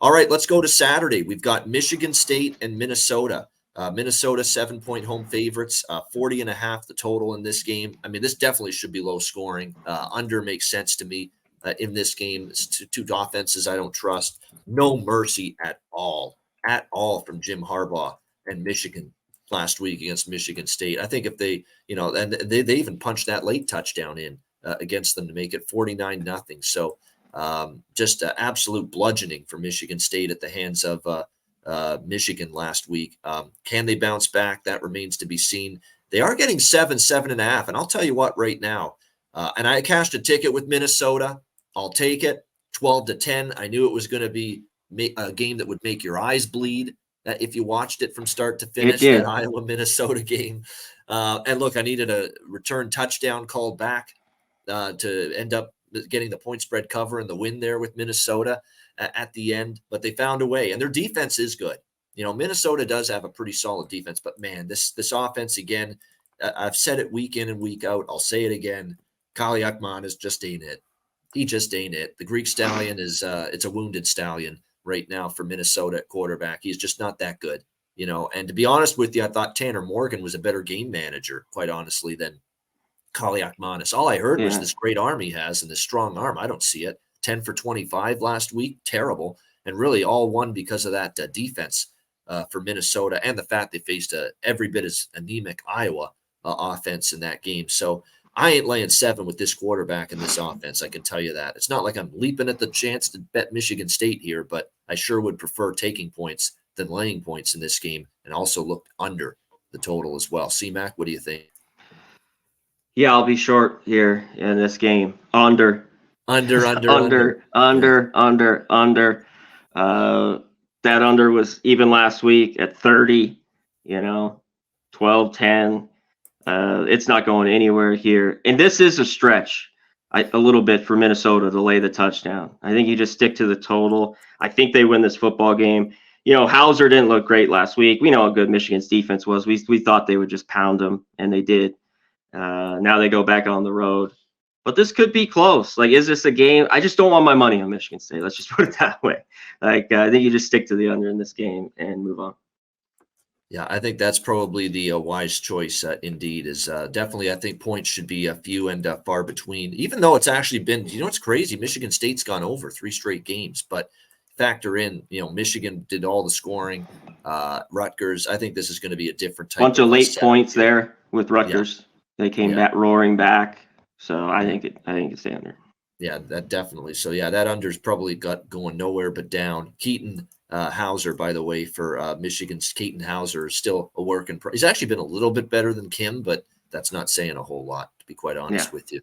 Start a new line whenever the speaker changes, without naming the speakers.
All right, let's go to Saturday. We've got Michigan State and Minnesota. Minnesota 7-point home favorites, 40.5 the total in this game. I mean, this definitely should be low scoring. Under makes sense to me in this game. It's two offenses I don't trust. No mercy at all from Jim Harbaugh and Michigan last week against Michigan State. I think if they, and they even punched that late touchdown in against them to make it 49-0. So just absolute bludgeoning for Michigan State at the hands of Michigan last week. Can they bounce back? That remains to be seen. They are getting 7.5. And I'll tell you what right now, and I cashed a ticket with Minnesota. I'll take it 12-10. I knew it was going to be a game that would make your eyes bleed if you watched it from start to finish, that Iowa-Minnesota game. And look, I needed a return touchdown called back to end up getting the point spread cover and the win there with Minnesota at the end, but they found a way, and their defense is good. Minnesota does have a pretty solid defense, but man, this offense again, I've said it week in and week out. I'll say it again. Kaliakmanis just ain't it. He just ain't it. The Greek stallion is it's a wounded stallion right now for Minnesota at quarterback. He's just not that good, and to be honest with you, I thought Tanner Morgan was a better game manager, quite honestly, than Kaliakmanis. All I heard was this great arm he has and this strong arm. I don't see it. 10 for 25 last week, terrible, and really all won because of that defense for Minnesota and the fact they faced every bit as anemic Iowa offense in that game. So I ain't laying 7 with this quarterback in this offense. I can tell you that. It's not like I'm leaping at the chance to bet Michigan State here, but I sure would prefer taking points than laying points in this game, and also look under the total as well. C-Mac, what do you think?
Yeah, I'll be short here in this game. Under. That under was even last week at 30, 12-10. It's not going anywhere here. And this is a stretch a little bit for Minnesota to lay the touchdown. I think you just stick to the total. I think they win this football game. Hauser didn't look great last week. We know how good Michigan's defense was. We thought they would just pound them, and they did. Now they go back on the road. But this could be close. Like, is this a game? I just don't want my money on Michigan State. Let's just put it that way. I think you just stick to the under in this game and move on.
Yeah, I think that's probably the wise choice indeed. Is definitely, I think points should be a few and far between, even though it's actually been, it's crazy. Michigan State's gone over 3 straight games, but factor in, Michigan did all the scoring. Rutgers, I think this is going to be a different type
bunch of late points there with Rutgers. Yeah. They came back roaring back. So I think it's the under.
Yeah, that definitely. So yeah, that under's probably got going nowhere but down. Keaton Hauser, by the way, for Michigan's Keaton Hauser is still a work in progress. He's actually been a little bit better than Kim, but that's not saying a whole lot, to be quite honest with you.